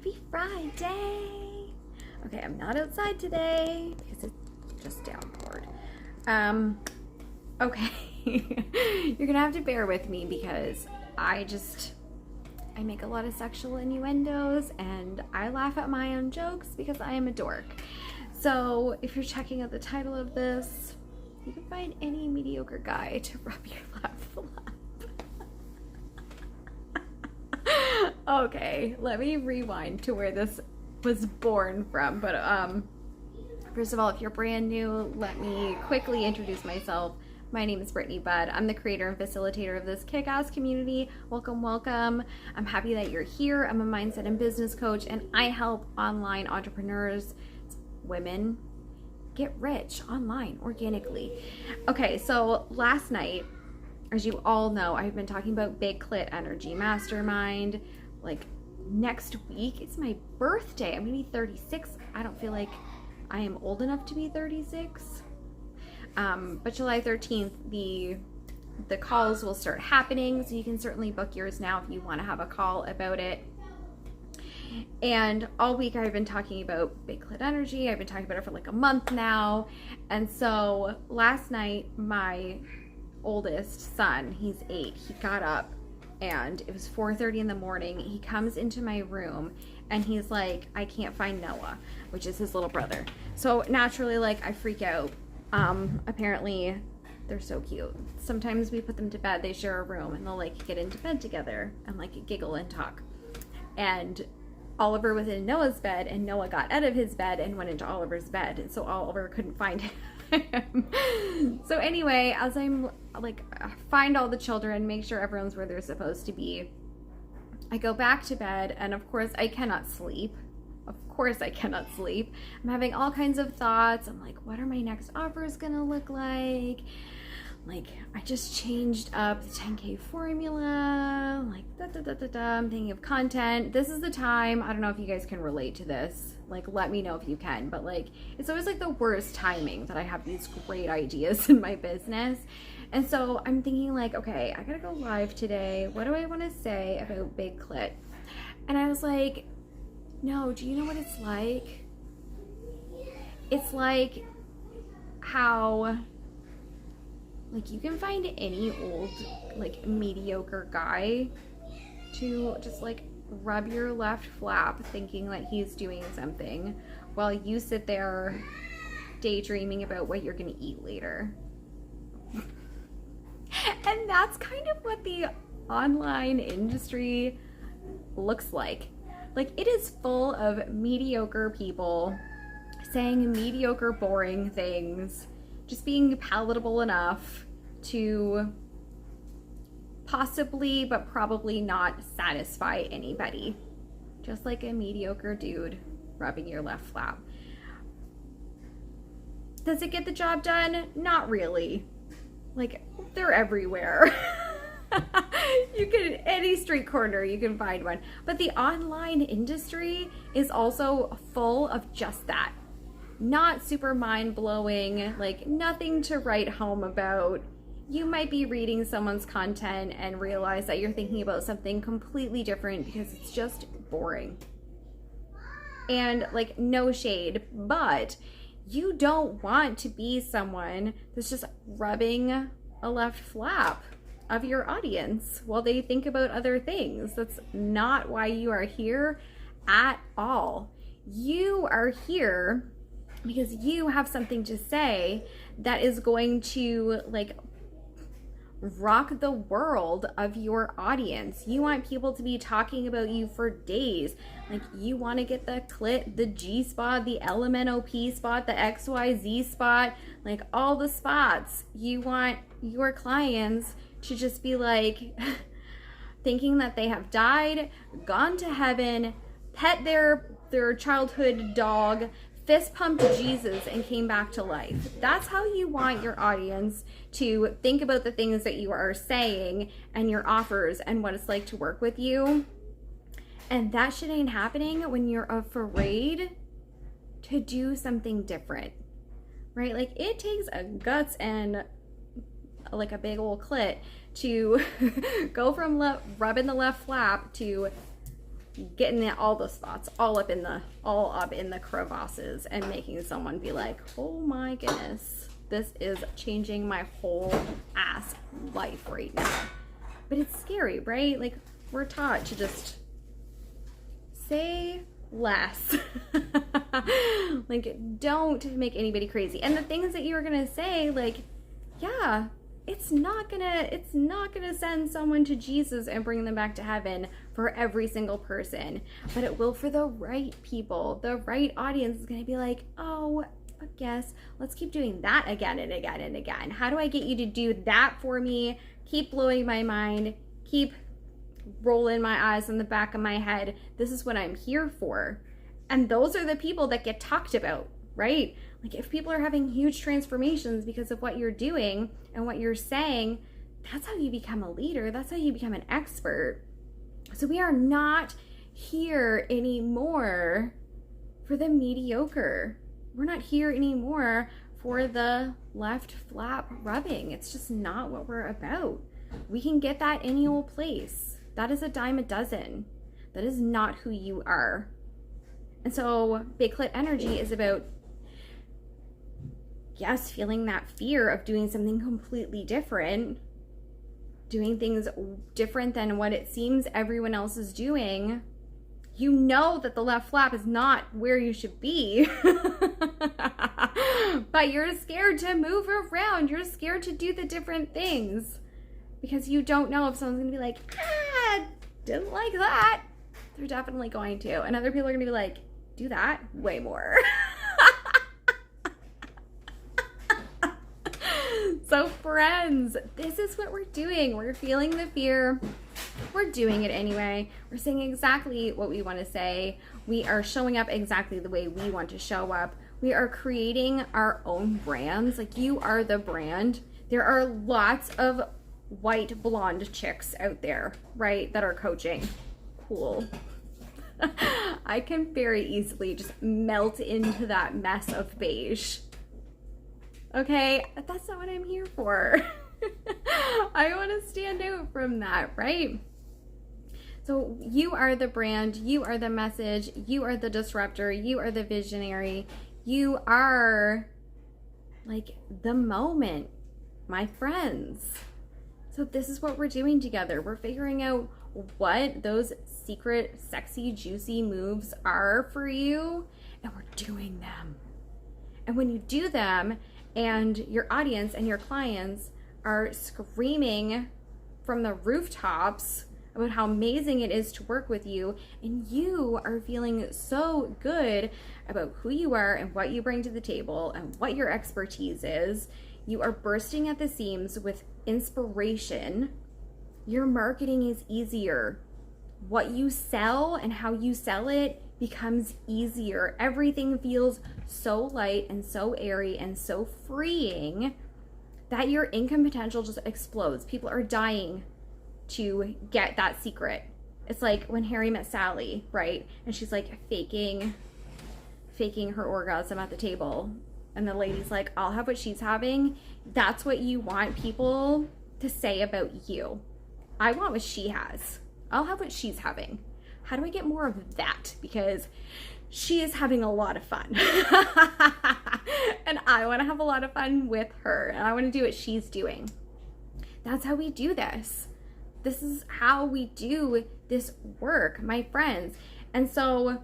Happy Friday! Okay, I'm not outside today because it's just downpoured. Okay. You're gonna have to bear with me because I make a lot of sexual innuendos and I laugh at my own jokes because I am a dork. So if you're checking out the title of this, you can find any mediocre guy to rub your lap flap. Okay, let me rewind to where this was born from. But first of all, if you're brand new, let me quickly introduce myself. My name is Brittany Budd. I'm the creator and facilitator of this kick-ass community. Welcome, welcome. I'm happy that you're here. I'm a mindset and business coach, and I help online entrepreneurs, women, get rich online organically. Okay, so last night, as you all know, I've been talking about Big Clit Energy Mastermind. Like, next week, it's my birthday. I'm gonna be 36. I don't feel like I am old enough to be 36. But July 13th, the calls will start happening, so you can certainly book yours now if you want to have a call about it. And all week I've been talking about Big Clit Energy. I've been talking about it for like a month now. And so last night, my oldest son, he's 8, he got up and it was 4:30 in the morning. He comes into my room and he's like, I can't find Noah, which is his little brother. So naturally, like, I freak out. Apparently they're so cute. Sometimes we put them to bed, they share a room, and they'll like get into bed together and like giggle and talk. And Oliver was in Noah's bed and Noah got out of his bed and went into Oliver's bed, and so Oliver couldn't find him. So anyway, as I'm like, find all the children, make sure everyone's where they're supposed to be, I go back to bed, and of course I cannot sleep. Of course I cannot sleep. I'm having all kinds of thoughts. I'm like, what are my next offers gonna look like? Like, I just changed up the 10K formula. Like, I'm thinking of content. This is the time. I don't know if you guys can relate to this. Like, let me know if you can. But like, it's always like the worst timing that I have these great ideas in my business. And so I'm thinking like, okay, I gotta go live today. What do I want to say about Big Clit? And I was like, no, do you know what it's like? It's like how, like, you can find any old, like, mediocre guy to just, like, rub your left flap thinking that he's doing something while you sit there daydreaming about what you're gonna eat later. And that's kind of what the online industry looks like. Like, it is full of mediocre people saying mediocre, boring things, just being palatable enough to possibly, but probably not satisfy anybody. Just like a mediocre dude rubbing your left flap. Does it get the job done? Not really. Like, they're everywhere. You can, any street corner, you can find one. But the online industry is also full of just that. Not super mind-blowing, like nothing to write home about. You might be reading someone's content and realize that you're thinking about something completely different because it's just boring. And like, no shade, but you don't want to be someone that's just rubbing a left flap of your audience while they think about other things. That's not why you are here at all. You are here because you have something to say that is going to like rock the world of your audience. You want people to be talking about you for days. Like, you want to get the clit, the G spot, the LMNOP spot, the XYZ spot, like all the spots. You want your clients to just be like thinking that they have died, gone to heaven, pet their childhood dog, fist pumped Jesus, and came back to life. That's how you want your audience to think about the things that you are saying and your offers and what it's like to work with you. And that shit ain't happening when you're afraid to do something different, right? Like, it takes a guts and like a big old clit to go from rubbing the left flap to getting all those thoughts all up in the crevasses and making someone be like, oh my goodness, this is changing my whole ass life right now. But it's scary, right? Like, we're taught to just say less. Like, don't make anybody crazy. And the things that you were gonna say, like, yeah, it's not gonna send someone to Jesus and bring them back to heaven for every single person, but it will for the right people. The right audience is gonna be like, oh, yes, let's keep doing that again and again and again. How do I get you to do that for me? Keep blowing my mind, keep rolling my eyes in the back of my head. This is what I'm here for. And those are the people that get talked about, right? Like, if people are having huge transformations because of what you're doing and what you're saying, that's how you become a leader. That's how you become an expert. So we are not here anymore for the mediocre. We're not here anymore for the left flap rubbing. It's just not what we're about. We can get that annual place. That is a dime a dozen. That is not who you are. And so Big Clit Energy is about, yes, feeling that fear of doing something completely different, doing things different than what it seems everyone else is doing. You know that the left flap is not where you should be, but you're scared to move around. You're scared to do the different things because you don't know if someone's gonna be like, didn't like that. They're definitely going to. And other people are gonna be like, do that way more. So friends, this is what we're doing. We're feeling the fear. We're doing it anyway. We're saying exactly what we want to say. We are showing up exactly the way we want to show up. We are creating our own brands. Like, you are the brand. There are lots of white blonde chicks out there, right, that are coaching. Cool. I can very easily just melt into that mess of beige. Okay, but that's not what I'm here for. I want to stand out from that, right? So you are the brand, you are the message, you are the disruptor, you are the visionary, you are like the moment, my friends. So this is what we're doing together. We're figuring out what those secret, sexy, juicy moves are for you, and we're doing them. And when you do them, and your audience and your clients are screaming from the rooftops about how amazing it is to work with you, and you are feeling so good about who you are and what you bring to the table and what your expertise is, you are bursting at the seams with inspiration, your marketing is easier. What you sell and how you sell it becomes easier. Everything feels so light and so airy and so freeing that your income potential just explodes. People are dying to get that secret. It's like when Harry met Sally, right? And she's like faking her orgasm at the table. And the lady's like, I'll have what she's having. That's what you want people to say about you. I want what she has. I'll have what she's having. How do I get more of that? Because she is having a lot of fun. And I want to have a lot of fun with her. And I want to do what she's doing. That's how we do this. This is how we do this work, my friends. And so,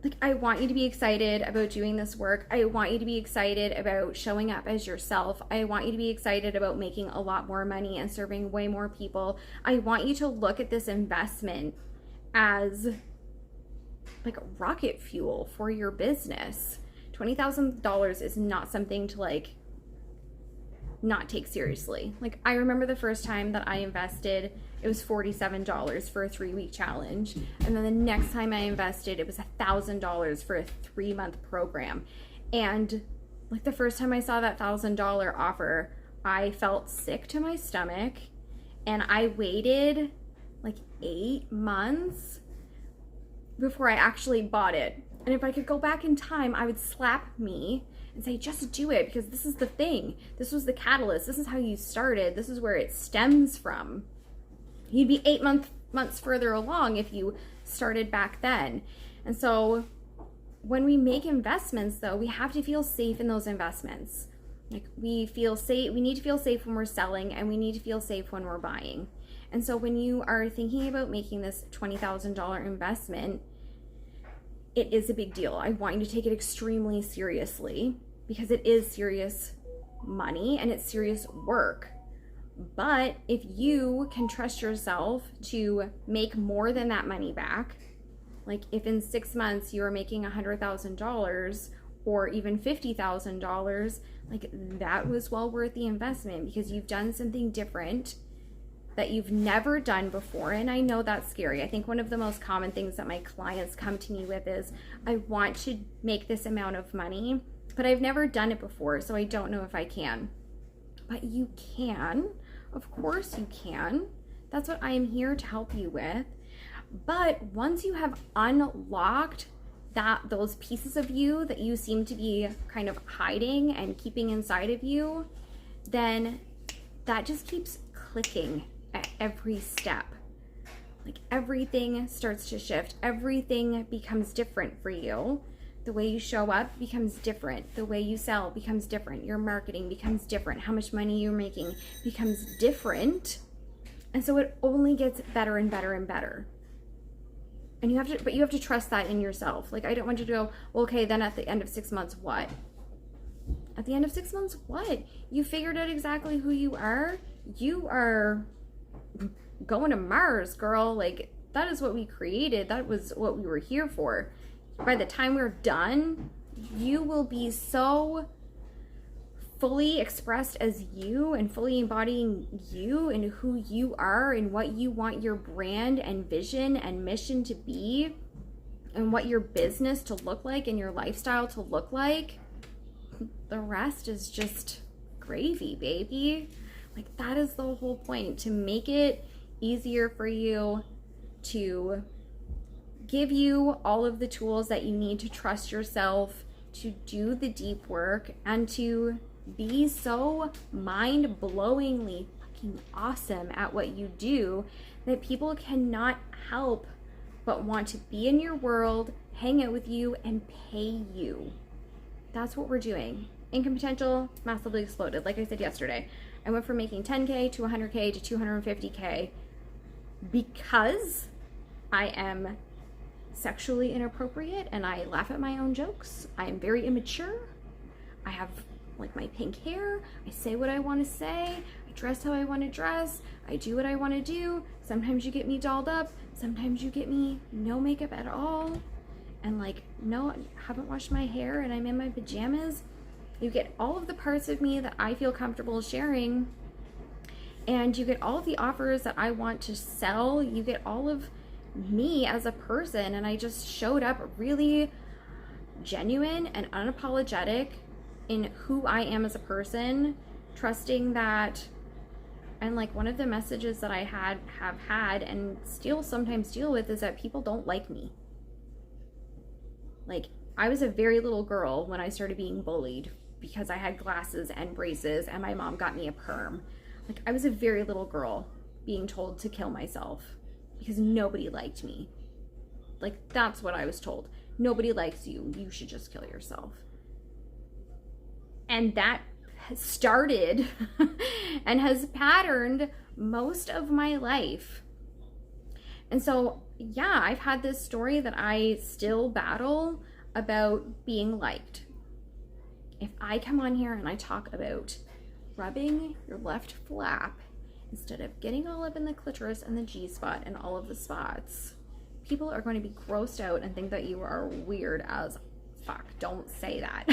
like, I want you to be excited about doing this work. I want you to be excited about showing up as yourself. I want you to be excited about making a lot more money and serving way more people. I want you to look at this investment as like rocket fuel for your business. $20,000 is not something to like not take seriously. Like, I remember the first time that I invested, it was $47 for a 3-week challenge. And then the next time I invested, it was $1,000 for a 3-month program. And like the first time I saw that $1,000 offer, I felt sick to my stomach. And I waited like 8 months before I actually bought it. And if I could go back in time, I would slap me and say, just do it, because this is the thing. This was the catalyst. This is how you started. This is where it stems from. You'd be 8 months months further along if you started back then. And so when we make investments, though, we have to feel safe in those investments. Like, we feel safe, we need to feel safe when we're selling, and we need to feel safe when we're buying. And so when you are thinking about making this $20,000 investment, it is a big deal. I want you to take it extremely seriously, because it is serious money and it's serious work. But if you can trust yourself to make more than that money back, like if in 6 months you are making $100,000 or even $50,000, like that was well worth the investment, because you've done something different that you've never done before. And I know that's scary. I think one of the most common things that my clients come to me with is, I want to make this amount of money, but I've never done it before, so I don't know if I can. But you can. Of course you can. That's what I am here to help you with. But once you have unlocked those pieces of you that you seem to be kind of hiding and keeping inside of you, then that just keeps clicking at every step. Like, everything starts to shift. Everything becomes different for you. The way you show up becomes different. The way you sell becomes different. Your marketing becomes different. How much money you're making becomes different. And so it only gets better and better and better. And you have to trust that in yourself. Like, I don't want you to go, well, okay, then at the end of 6 months, what? At the end of 6 months, what? You figured out exactly who you are. You are going to Mars, girl. Like, that is what we created. That was what we were here for. By the time we're done, you will be so fully expressed as you and fully embodying you and who you are and what you want your brand and vision and mission to be and what your business to look like and your lifestyle to look like. The rest is just gravy, baby. Like, that is the whole point, to make it easier for you, to give you all of the tools that you need to trust yourself, to do the deep work, and to be so mind-blowingly fucking awesome at what you do that people cannot help but want to be in your world, hang out with you, and pay you. That's what we're doing. Income potential massively exploded. Like I said yesterday, I went from making 10K to 100K to 250K because I am sexually inappropriate and I laugh at my own jokes. I am very immature. I have like my pink hair. I say what I want to say. I dress how I want to dress. I do what I want to do. Sometimes you get me dolled up. Sometimes you get me no makeup at all. And like, no, I haven't washed my hair and I'm in my pajamas. You get all of the parts of me that I feel comfortable sharing. And you get all of the offers that I want to sell. You get all of me as a person. And I just showed up really genuine and unapologetic in who I am as a person, trusting that. And like, one of the messages that I have had and still sometimes deal with is that people don't like me. Like, I was a very little girl when I started being bullied because I had glasses and braces and my mom got me a perm. Like, I was a very little girl being told to kill myself because nobody liked me. Like, that's what I was told. Nobody likes you. You should just kill yourself. And that started and has patterned most of my life. And so, yeah, I've had this story that I still battle about being liked. If I come on here and I talk about rubbing your left flap instead of getting all up in the clitoris and the G-spot and all of the spots, people are going to be grossed out and think that you are weird as fuck. Don't say that.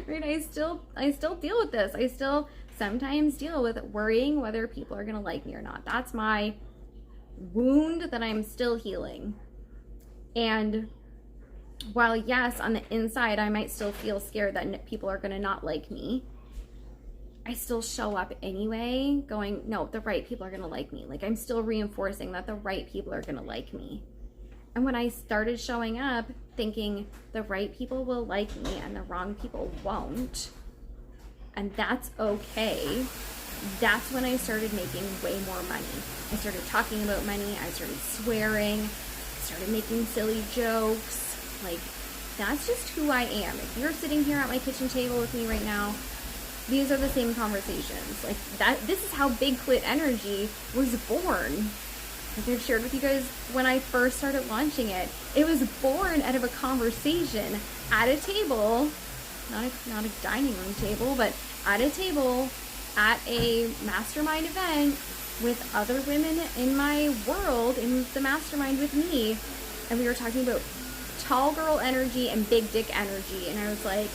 Right? I still deal with this. I still sometimes deal with worrying whether people are going to like me or not. That's my wound that I'm still healing. And while yes, on the inside, I might still feel scared that people are going to not like me, I still show up anyway going, no, the right people are going to like me. Like, I'm still reinforcing that the right people are going to like me. And when I started showing up thinking the right people will like me and the wrong people won't, and that's okay, that's when I started making way more money. I started talking about money. I started swearing. I started making silly jokes. Like, that's just who I am. If you're sitting here at my kitchen table with me right now, these are the same conversations. Like, this is how Big Clit Energy was born. Like I've shared with you guys, when I first started launching it, it was born out of a conversation at a table, not a dining room table, but at a table at a mastermind event with other women in my world, in the mastermind with me. And we were talking about tall girl energy and big dick energy. And I was like,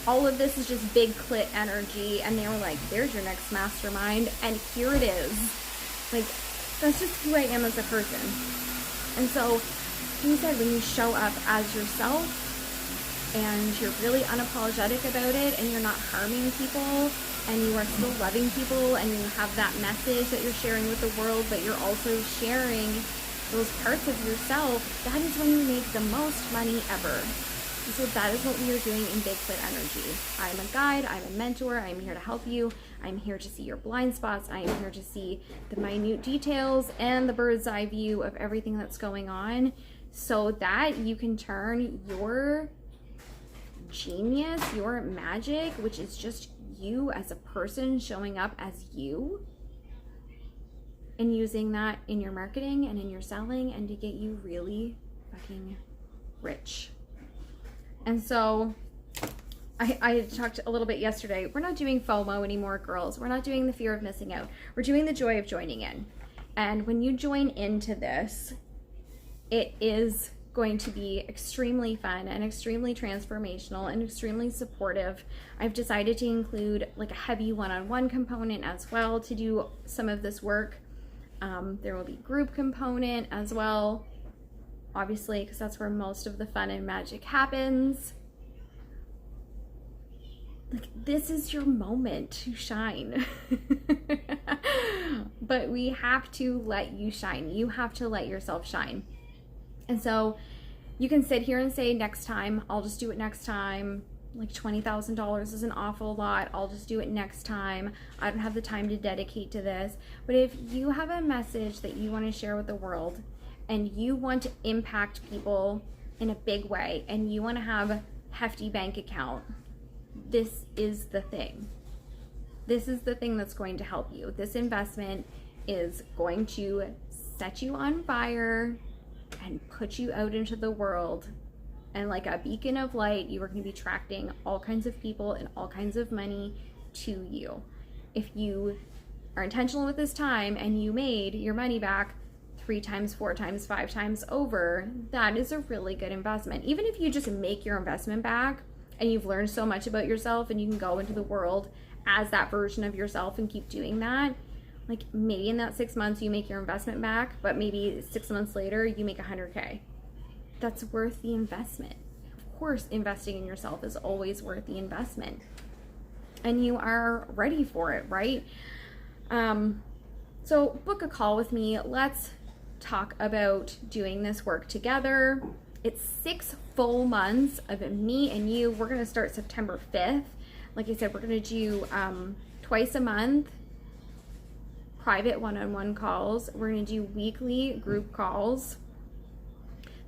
all of this is just big clit energy. And they were like, there's your next mastermind. And here it is. Like, that's just who I am as a person. And so, like you said, when you show up as yourself and you're really unapologetic about it and you're not harming people and you are still loving people and you have that message that you're sharing with the world, but you're also sharing those parts of yourself, that is when you make the most money ever. And so that is what we are doing in Big Clit Energy. I'm a guide, I'm a mentor, I'm here to help you. I'm here to see your blind spots. I am here to see the minute details and the bird's eye view of everything that's going on so that you can turn your genius, your magic, which is just you as a person showing up as you, and using that in your marketing and in your selling and to get you really fucking rich. And so I talked a little bit yesterday. We're not doing FOMO anymore, girls. We're not doing the fear of missing out. We're doing the joy of joining in. And when you join into this, it is going to be extremely fun and extremely transformational and extremely supportive. I've decided to include like a heavy one-on-one component as well to do some of this work. There will be group component as well, obviously, because that's where most of the fun and magic happens. Like, this is your moment to shine. But we have to let you shine. You have to let yourself shine. And so you can sit here and say, next time, I'll just do it next time. Like $20,000 is an awful lot. I'll just do it next time. I don't have the time to dedicate to this. But if you have a message that you want to share with the world and you want to impact people in a big way and you want to have a hefty bank account, this is the thing. This is the thing that's going to help you. This investment is going to set you on fire and put you out into the world. And like a beacon of light, you are going to be attracting all kinds of people and all kinds of money to you. If you are intentional with this time and you made your money back 3 times, 4 times, 5 times over, that is a really good investment. Even if you just make your investment back and you've learned so much about yourself and you can go into the world as that version of yourself and keep doing that, like maybe in that 6 months you make your investment back, but maybe 6 months later you make 100K. That's worth the investment. Of course, investing in yourself is always worth the investment. And you are ready for it, right? So book a call with me. Let's talk about doing this work together. It's 6 full months of me and you. We're going to start September 5th. Like I said, we're going to do twice a month private one-on-one calls. We're going to do weekly group calls.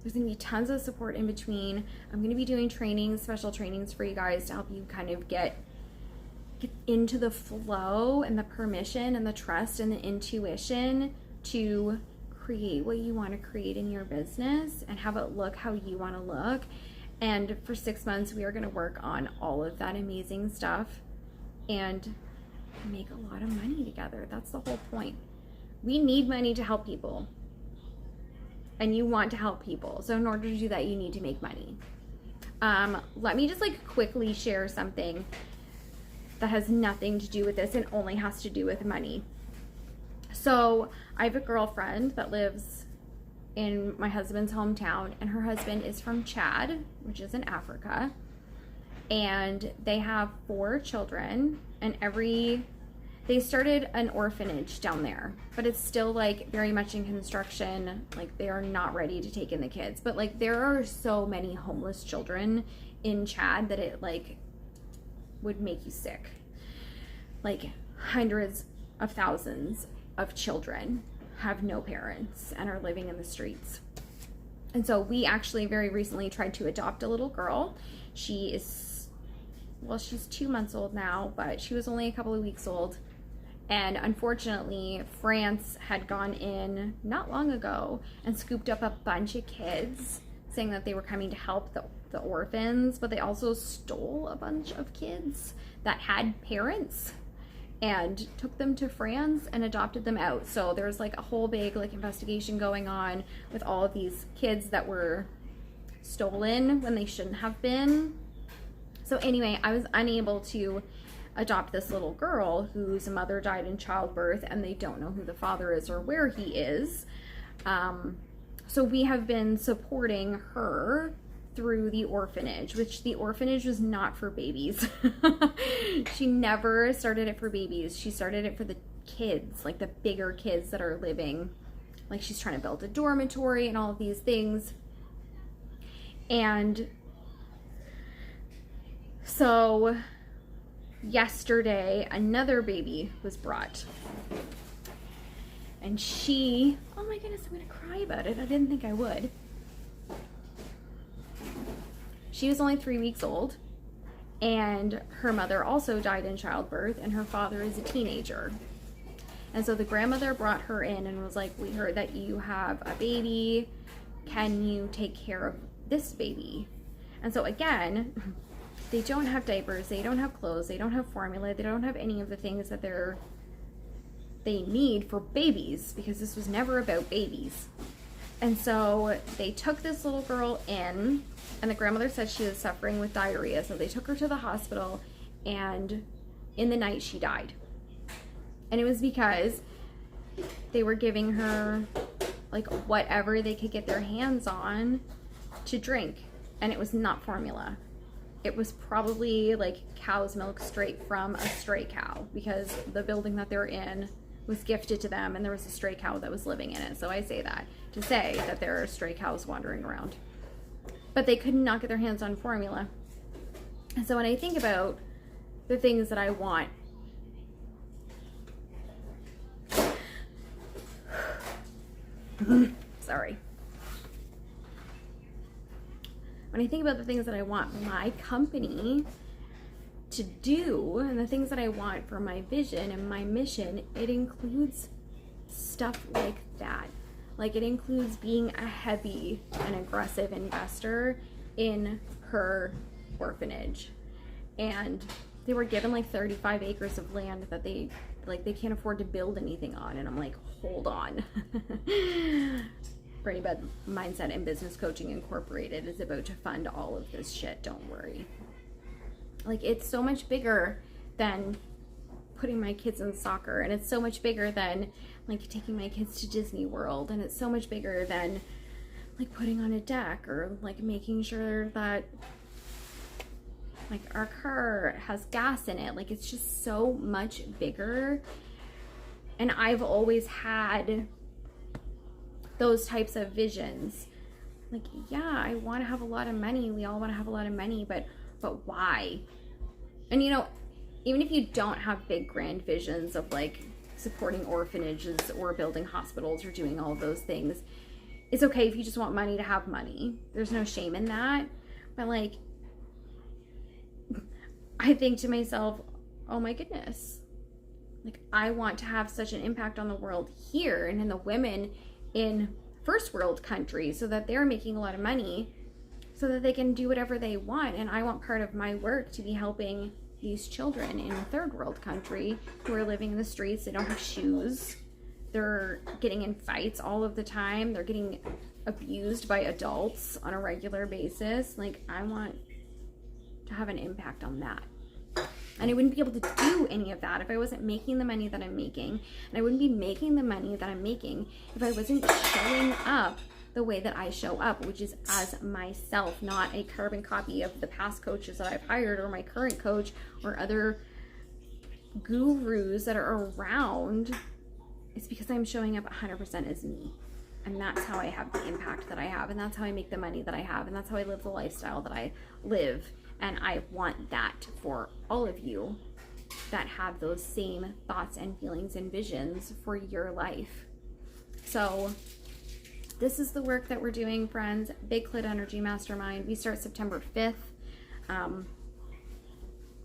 There's going to be tons of support in between. I'm going to be doing trainings, special trainings for you guys to help you kind of get into the flow and the permission and the trust and the intuition to create what you want to create in your business and have it look how you want to look. And for 6 months, we are going to work on all of that amazing stuff and make a lot of money together. That's the whole point. We need money to help people. And you want to help people. So in order to do that, you need to make money. Let me just like quickly share something that has nothing to do with this and only has to do with money. So I have a girlfriend that lives in my husband's hometown, and her husband is from Chad, which is in Africa. And they have 4 children, and they started an orphanage down there, but it's still like very much in construction. Like they are not ready to take in the kids, but like there are so many homeless children in Chad that it like would make you sick. Like hundreds of thousands of children have no parents and are living in the streets. And so we actually very recently tried to adopt a little girl. She's 2 months old now, but she was only a couple of weeks old. And unfortunately, France had gone in not long ago and scooped up a bunch of kids, saying that they were coming to help the orphans, but they also stole a bunch of kids that had parents and took them to France and adopted them out. So there's like a whole big like investigation going on with all of these kids that were stolen when they shouldn't have been. So anyway, I was unable to adopt this little girl whose mother died in childbirth, and they don't know who the father is or where he is. So we have been supporting her through the orphanage, which the orphanage was not for babies. She never started it for babies. She started it for the kids, like the bigger kids that are living. Like she's trying to build a dormitory and all of these things. And so yesterday, another baby was brought. And she, oh my goodness, I'm gonna cry about it. I didn't think I would. She was only 3 weeks old, and her mother also died in childbirth, and her father is a teenager. And so the grandmother brought her in and was like, we heard that you have a baby. Can you take care of this baby? And so again, they don't have diapers, they don't have clothes, they don't have formula, they don't have any of the things that they need for babies, because this was never about babies. And so they took this little girl in, and the grandmother said she was suffering with diarrhea. So they took her to the hospital, and in the night she died. And it was because they were giving her like whatever they could get their hands on to drink. And it was not formula. It was probably like cow's milk straight from a stray cow, because the building that they're in was gifted to them, and there was a stray cow that was living in it. So I say that to say that there are stray cows wandering around. But they could not get their hands on formula. And so when I think about the things that I want, sorry. When I think about the things that I want my company to do, and the things that I want for my vision and my mission, it includes stuff like that. Like it includes being a heavy and aggressive investor in her orphanage. And they were given like 35 acres of land that they can't afford to build anything on. And I'm like, hold on. Brainy Bud Mindset and Business Coaching Incorporated is about to fund all of this shit. Don't worry. Like, it's so much bigger than putting my kids in soccer, and it's so much bigger than like taking my kids to Disney World, and it's so much bigger than like putting on a deck or like making sure that like our car has gas in it. Like, it's just so much bigger. And I've always had those types of visions. Like, yeah, I want to have a lot of money. We all want to have a lot of money, but why? And you know, even if you don't have big grand visions of like supporting orphanages or building hospitals or doing all of those things, it's okay if you just want money to have money. There's no shame in that. But like, I think to myself, oh my goodness, like I want to have such an impact on the world here and in the women in first world countries, so that they're making a lot of money so that they can do whatever they want. And I want part of my work to be helping these children in a third world country who are living in the streets. They don't have shoes. They're getting in fights all of the time. They're getting abused by adults on a regular basis. Like, I want to have an impact on that. And I wouldn't be able to do any of that if I wasn't making the money that I'm making. And I wouldn't be making the money that I'm making if I wasn't showing up the way that I show up, which is as myself, not a carbon copy of the past coaches that I've hired or my current coach or other gurus that are around. It's because I'm showing up 100% as me. And that's how I have the impact that I have. And that's how I make the money that I have. And that's how I live the lifestyle that I live. And I want that for all of you that have those same thoughts and feelings and visions for your life. So this is the work that we're doing, friends. Big Clit Energy Mastermind. We start September 5th.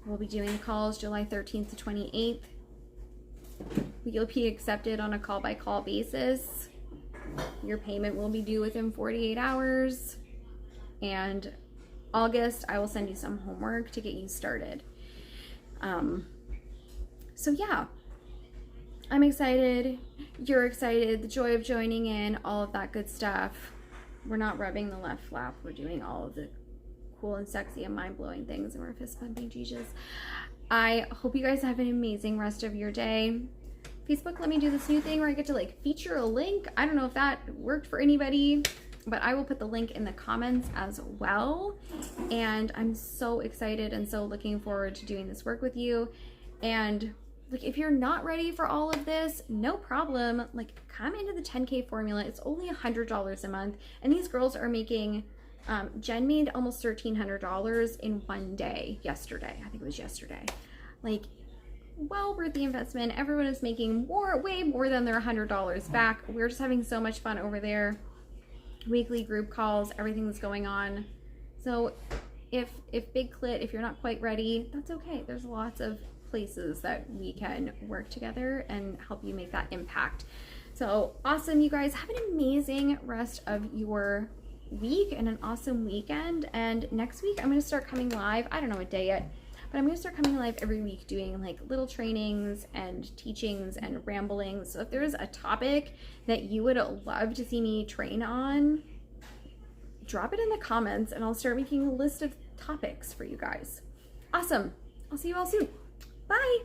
We'll be doing calls July 13th to 28th. You'll be accepted on a call-by-call basis. Your payment will be due within 48 hours. And August, I will send you some homework to get you started. So yeah, I'm excited. You're excited. The joy of joining in, all of that good stuff. We're not rubbing the left flap. We're doing all of the cool and sexy and mind-blowing things, and we're fist bumping Jesus. I hope you guys have an amazing rest of your day. Facebook let me do this new thing where I get to like feature a link. I don't know if that worked for anybody, but I will put the link in the comments as well. And I'm so excited and so looking forward to doing this work with you. And like, if you're not ready for all of this, no problem. Like, come into the 10K formula. It's only $100 a month, and these girls are making Jen made almost $1,300 in one day yesterday. I think it was yesterday. Like, well worth the investment. Everyone is making way more than their $100 back. We're just having so much fun over there. Weekly group calls, everything that's going on. So if Big Clit, if you're not quite ready, that's okay. There's lots of places that we can work together and help you make that impact. So awesome, you guys. Have an amazing rest of your week and an awesome weekend. And next week I'm going to start coming live. I don't know what day yet, but I'm going to start coming live every week doing like little trainings and teachings and ramblings. So if there's a topic that you would love to see me train on, drop it in the comments and I'll start making a list of topics for you guys. Awesome. I'll see you all soon. Bye.